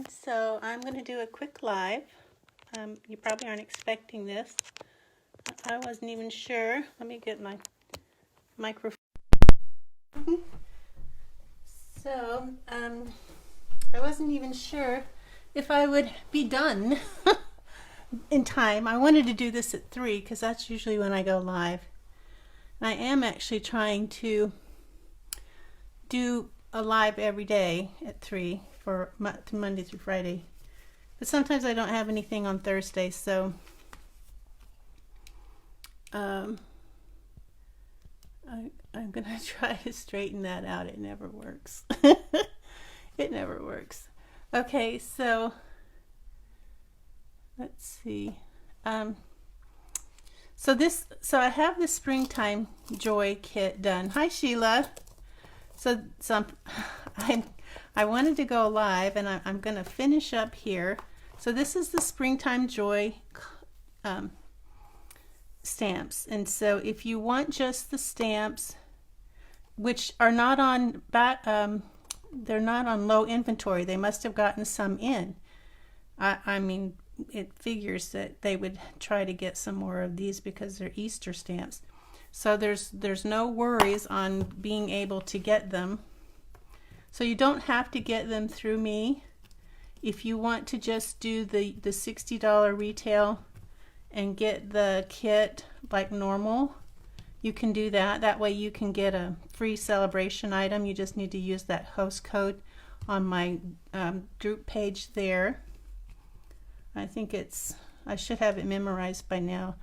So I'm going to do a quick live. You probably aren't expecting this. I wasn't even sure. Let me get my microphone. So I wasn't even sure if I would be done in time. I wanted to do this at 3 because that's usually when I go live. And I am actually trying to do a live every day at 3 for Monday through Friday. But sometimes I don't have anything on Thursday, so I'm gonna try to straighten that out. It never works. It never works. Okay, so let's see. So I have the Springtime Joy kit done. Hi, Sheila. So I wanted to go live, and I'm going to finish up here. So this is the Springtime Joy stamps, and so if you want just the stamps, which are not on they're not on low inventory. They must have gotten some in. I mean, it figures that they would try to get some more of these because they're Easter stamps. So there's no worries on being able to get them. So you don't have to get them through me. If you want to just do the $60 retail and get the kit like normal, you can do that. That way you can get a free celebration item. You just need to use that host code on my group page there. I think I should have it memorized by now.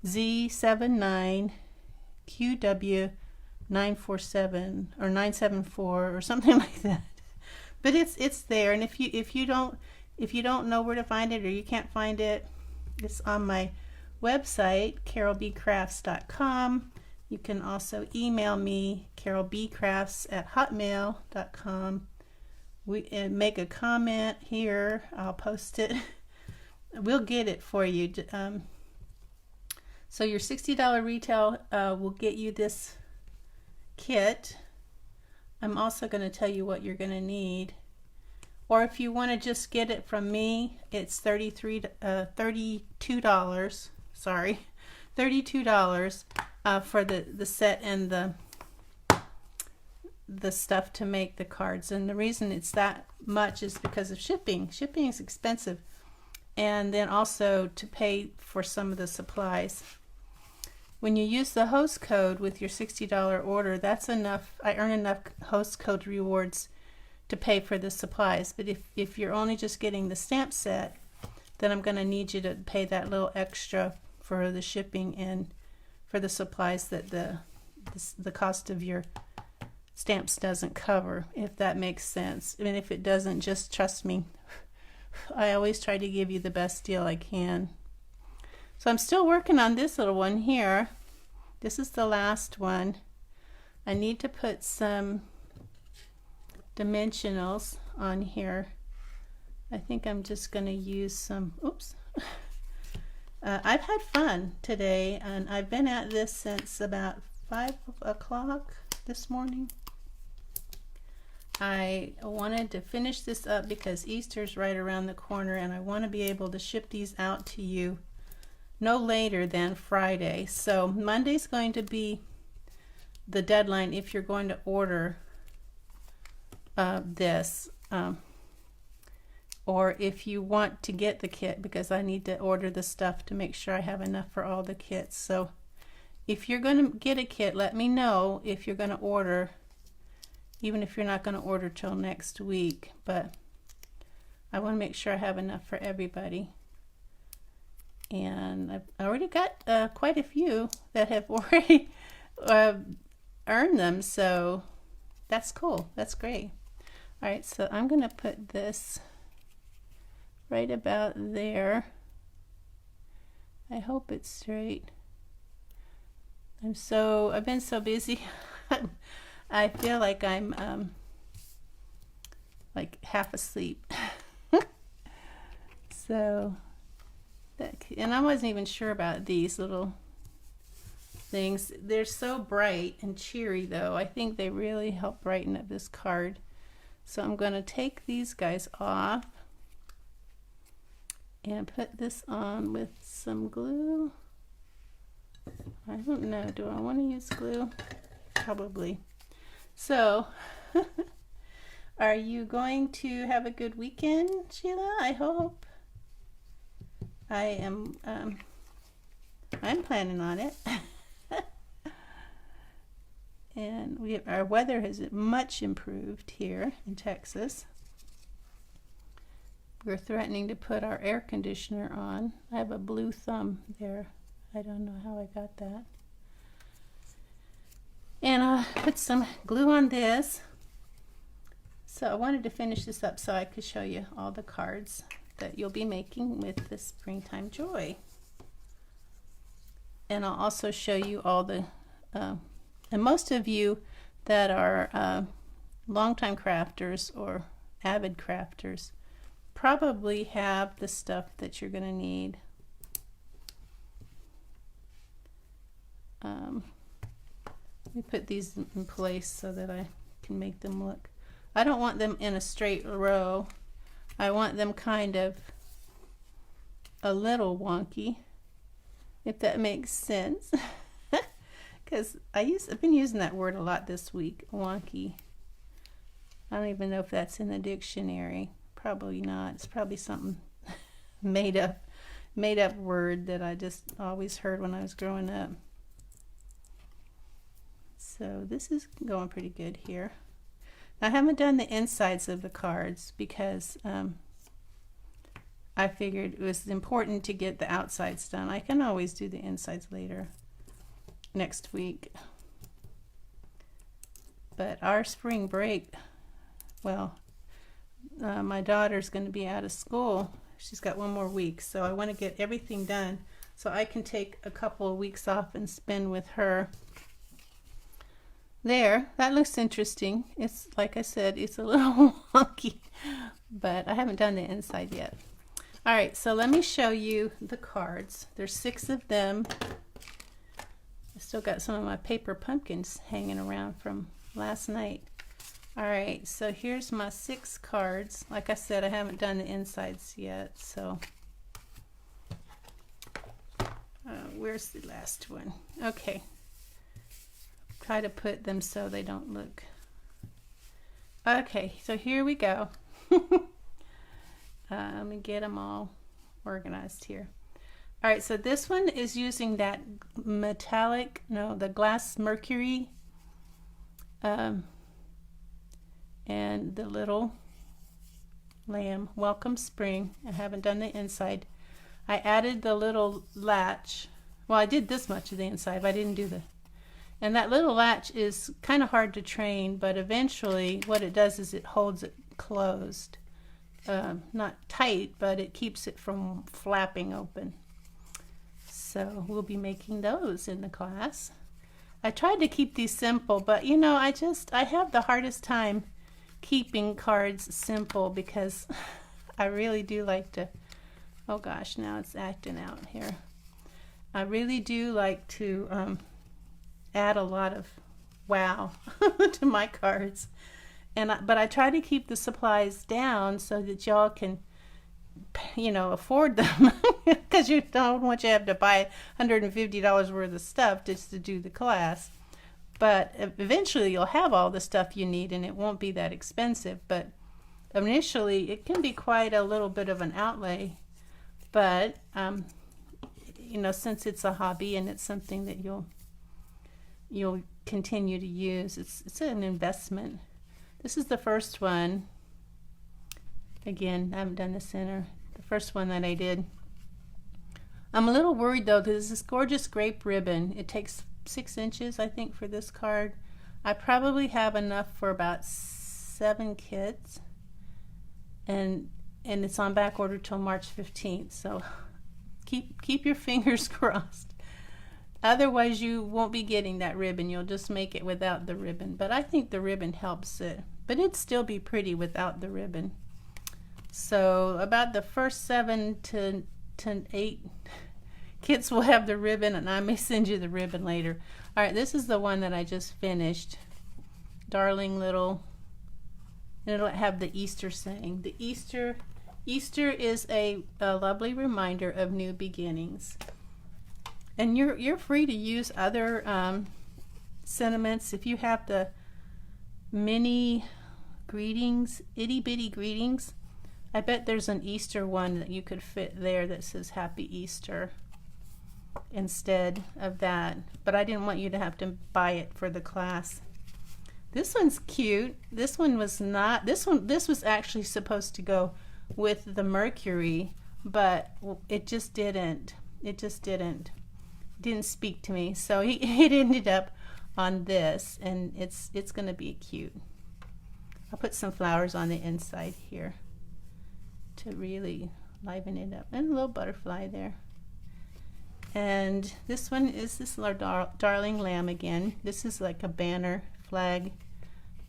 Z79QW947 or 974 or something like that. But it's there, and if you don't know where to find it, or you can't find it, it's on my website, Carolbcrafts.com. You can also email me, carolbcrafts@hotmail.com. And make a comment here. I'll post it. We'll get it for you. So your $60 retail will get you this kit. I'm also going to tell you what you're going to need. Or if you want to just get it from me, it's $32. Sorry, $32 for the set and the stuff to make the cards. And the reason it's that much is because of shipping. Shipping is expensive, and then also to pay for some of the supplies. When you use the host code with your $60 order, that's enough. I earn enough host code rewards to pay for the supplies. But if you're only just getting the stamp set, then I'm going to need you to pay that little extra for the shipping and for the supplies that the cost of your stamps doesn't cover, if that makes sense. I mean, if it doesn't, just trust me. I always try to give you the best deal I can. So I'm still working on this little one here. This is the last one. I need to put some dimensionals on here. I think I'm just going to use some, oops. I've had fun today, and I've been at this since about 5 o'clock this morning. I wanted to finish this up because Easter's right around the corner, and I want to be able to ship these out to you no later than Friday. So Monday's going to be the deadline if you're going to order this, or if you want to get the kit, because I need to order the stuff to make sure I have enough for all the kits. So if you're going to get a kit, let me know if you're going to order, even if you're not going to order till next week. But I want to make sure I have enough for everybody. And I've already got quite a few that have already earned them, so that's cool. That's great. All right, so I'm going to put this right about there. I hope it's straight. I've been so busy. I feel like I'm like half asleep. So. And I wasn't even sure about these little things. They're so bright and cheery, though. I think they really help brighten up this card. So I'm going to take these guys off. and put this on with some glue. I don't know, do I want to use glue? Probably. So, are you going to have a good weekend, Sheila? I hope. I am, I'm planning on it. And our weather has much improved here in Texas. We're threatening to put our air conditioner on. I have a blue thumb there. I don't know how I got that. And I put some glue on this. So I wanted to finish this up so I could show you all the cards that you'll be making with the Springtime Joy. And I'll also show you all the and most of you that are longtime crafters or avid crafters probably have the stuff that you're going to need. Let me put these in place so that I can make them look. I don't want them in a straight row. I want them kind of a little wonky, if that makes sense. Because I've been using that word a lot this week, wonky. I don't even know if that's in the dictionary. Probably not. It's probably something made up word that I just always heard when I was growing up. So this is going pretty good here. I haven't done the insides of the cards because I figured it was important to get the outsides done. I can always do the insides later. Next week. But our spring break, well, my daughter's going to be out of school. She's got one more week, so I want to get everything done so I can take a couple of weeks off and spend with her. There, that looks interesting. It's, like I said, it's a little wonky, but I haven't done the inside yet. All right, so let me show you the cards. There's 6 of them. Still got some of my paper pumpkins hanging around from last night. All right, so here's my 6 cards. Like I said, I haven't done the insides yet, so where's the last one? Okay, try to put them so they don't look. Okay, so here we go. Let me get them all organized here. All right, so this one is using that metallic, no, the glass mercury, and the little lamb, Welcome Spring. I haven't done the inside. I added the little latch. Well, I did this much of the inside, but I didn't do and that little latch is kind of hard to train, but eventually what it does is it holds it closed. Not tight, but it keeps it from flapping open. So we'll be making those in the class. I tried to keep these simple, but you know, I have the hardest time keeping cards simple because I really do like to, oh gosh, now it's acting out here. I really do like to add a lot of wow to my cards. But I try to keep the supplies down so that y'all can, you know, afford them because you don't want you to have to buy $150 worth of stuff just to do the class. But eventually you'll have all the stuff you need and it won't be that expensive. But initially it can be quite a little bit of an outlay. But, you know, since it's a hobby and it's something that you'll continue to use, it's an investment. This is the first one. Again, I haven't done the center. The first one that I did. I'm a little worried though because this gorgeous grape ribbon. It takes 6 inches, I think, for this card. I probably have enough for about 7 kits. And it's on back order till March 15th. So keep your fingers crossed. Otherwise you won't be getting that ribbon. You'll just make it without the ribbon. But I think the ribbon helps it. But it'd still be pretty without the ribbon. So about the first 7 to 8 kits will have the ribbon, and I may send you the ribbon later. All right, this is the one that I just finished. Darling little, and it'll have the Easter saying. The Easter Easter is a lovely reminder of new beginnings. And you're free to use other sentiments. If you have the mini greetings, itty bitty greetings, I bet there's an Easter one that you could fit there that says Happy Easter instead of that. But I didn't want you to have to buy it for the class. This one's cute. This one was not. This was actually supposed to go with the Mercury, but it just didn't. It just didn't speak to me. So it ended up on this, and it's gonna be cute. I'll put some flowers on the inside here to really liven it up, and a little butterfly there. And this one is this darling lamb again. This is like a banner, flag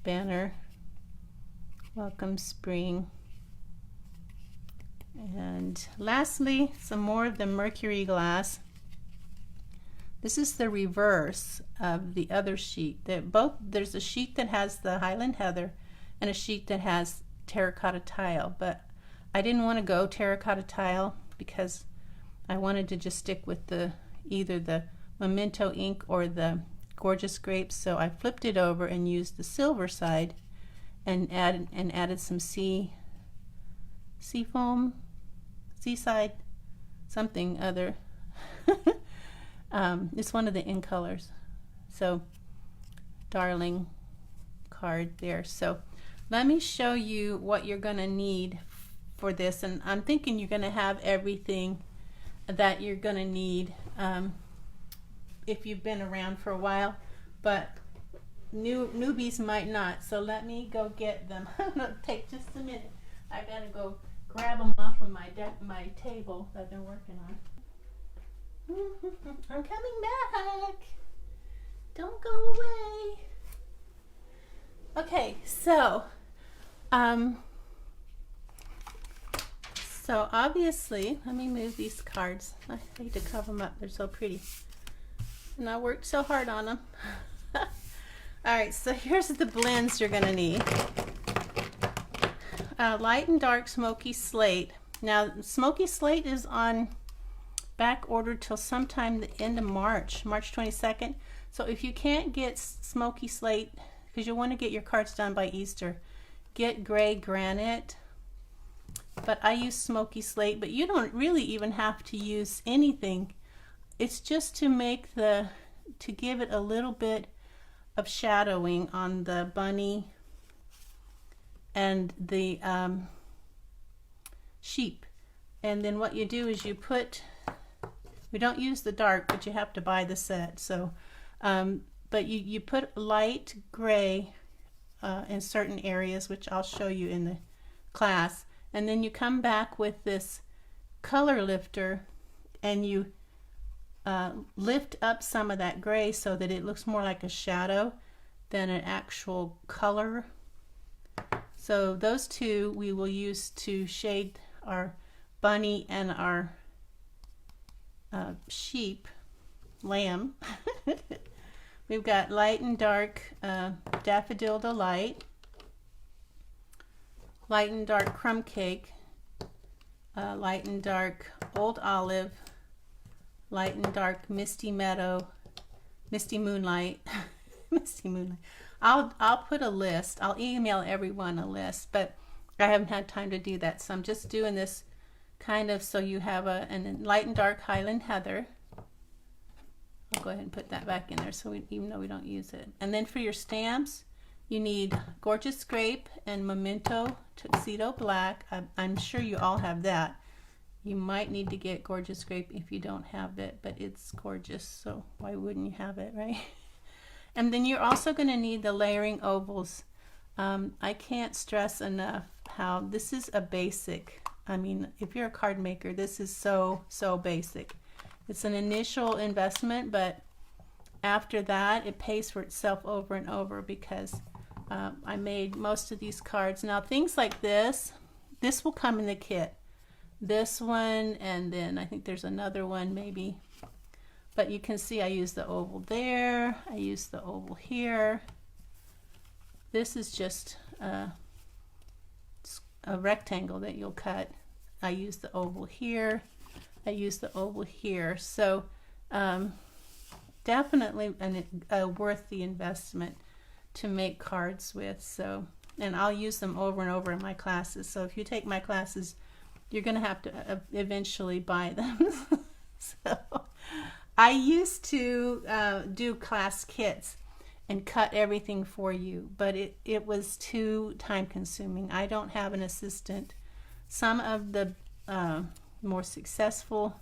banner. Welcome spring. And lastly, some more of the Mercury glass. This is the reverse of the other sheet. There's a sheet that has the Highland Heather and a sheet that has terracotta tile, but I didn't want to go terracotta tile because I wanted to just stick with either the Memento ink or the Gorgeous Grapes, so I flipped it over and used the silver side and added some sea foam, seaside, something other. It's one of the in colors. So darling card there. So let me show you what you're going to need for this, and I'm thinking you're going to have everything that you're going to need if you've been around for a while, but newbies might not. So let me go get them. It'll take just a minute. I gotta go grab them off of my table that I've been working on. I'm coming back. Don't go away. Okay, so obviously, let me move these cards. I hate to cover them up. They're so pretty. And I worked so hard on them. Alright, so here's the blends you're going to need. Light and dark smoky slate. Now, smoky slate is on back order till sometime the end of March 22nd. So if you can't get smoky slate, because you want to get your cards done by Easter, get gray granite. But I use smoky slate, but you don't really even have to use anything. It's just to give it a little bit of shadowing on the bunny and the sheep. And then what you do is we don't use the dark, but you have to buy the set. So, but you put light gray in certain areas, which I'll show you in the class. And then you come back with this color lifter and you lift up some of that gray so that it looks more like a shadow than an actual color. So those two we will use to shade our bunny and our sheep, lamb. We've got light and dark daffodil delight, light and dark crumb cake, light and dark old olive, light and dark misty meadow, misty moonlight. Misty moonlight. I'll put a list. I'll email everyone a list, but I haven't had time to do that, so I'm just doing this kind of so you have a light and dark Highland Heather. I'll go ahead and put that back in there, so even though we don't use it. And then for your stamps, you need Gorgeous Grape and Memento Tuxedo Black. I'm sure you all have that. You might need to get Gorgeous Grape if you don't have it, but it's gorgeous, so why wouldn't you have it, right? And then you're also going to need the layering ovals. I can't stress enough how this is a basic. I mean, if you're a card maker, this is so basic. It's an initial investment, but after that, it pays for itself over and over because I made most of these cards. Now, things like this will come in the kit. This one, and then I think there's another one maybe. But you can see I use the oval there. I use the oval here. This is just a rectangle that you'll cut. I use the oval here. I use the oval here. So definitely worth the investment to make cards with. So, and I'll use them over and over in my classes. So if you take my classes, you're going to have to eventually buy them. So I used to do class kits and cut everything for you, but it was too time consuming. I don't have an assistant. Some of the more successful,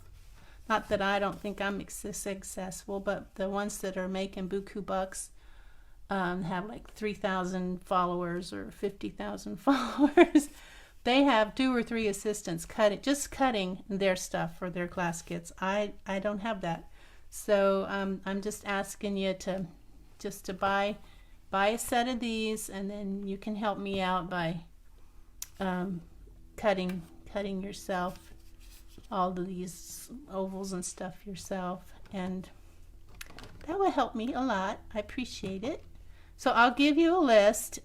not that I don't think I'm successful, but the ones that are making buku bucks have like 3,000 followers or 50,000 followers. They have 2 or 3 assistants cutting their stuff for their class kits. I don't have that. So I'm just asking you to buy a set of these, and then you can help me out by cutting yourself all of these ovals and stuff yourself, and that would help me a lot. I appreciate it. So I'll give you a list.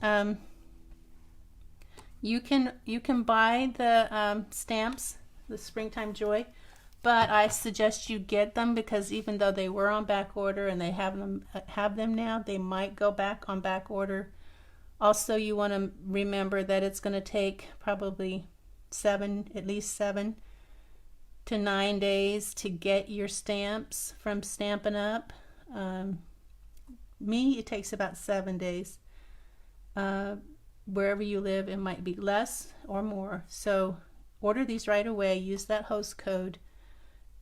You can buy the stamps, the Springtime Joy, but I suggest you get them, because even though they were on back order and they have them now, they might go back on back order. Also, you want to remember that it's going to take probably at least 7 to 9 days to get your stamps from Stampin' Up. It takes about 7 days. Wherever you live, it might be less or more. So order these right away. Use that host code,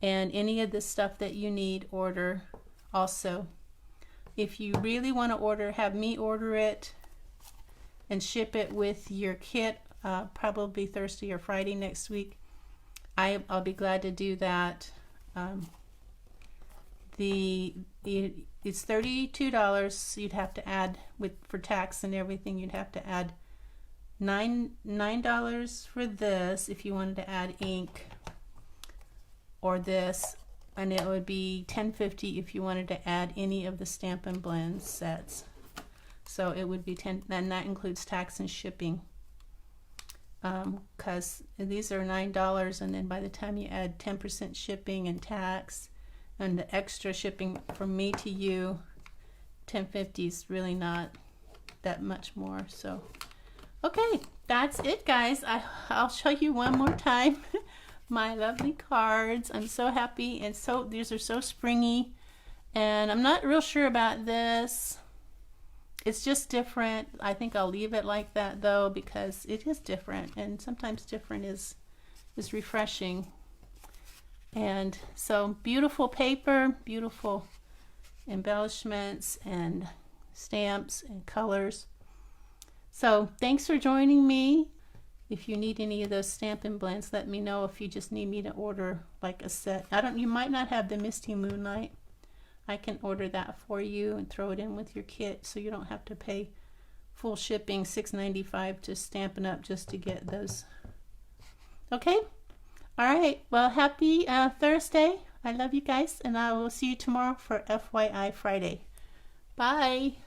and any of the stuff that you need, order also. If you really want to have me order it and ship it with your kit, probably Thursday or Friday next week, I'll be glad to do that. It's $32. You'd have to add, for tax and everything, you'd have to add $9 for this if you wanted to add ink or this, and it would be $10.50 if you wanted to add any of the Stampin' Blend sets. So it would be $10, and that includes tax and shipping. Because these are $9, and then by the time you add 10% shipping and tax and the extra shipping from me to you, $10.50 is really not that much more. So okay, that's it, guys. I'll show you one more time my lovely cards. I'm so happy, and these are so springy, and I'm not real sure about this. It's just different. I think I'll leave it like that though, because it is different, and sometimes different is refreshing. And so beautiful paper, beautiful embellishments and stamps and colors. So thanks for joining me. If you need any of those Stampin' Blends, let me know. If you just need me to order like a set, you might not have the Misty Moonlight. I can order that for you and throw it in with your kit, so you don't have to pay full shipping, $6.95 to Stampin' Up just to get those. Okay? All right. Well, happy Thursday. I love you guys, and I will see you tomorrow for FYI Friday. Bye.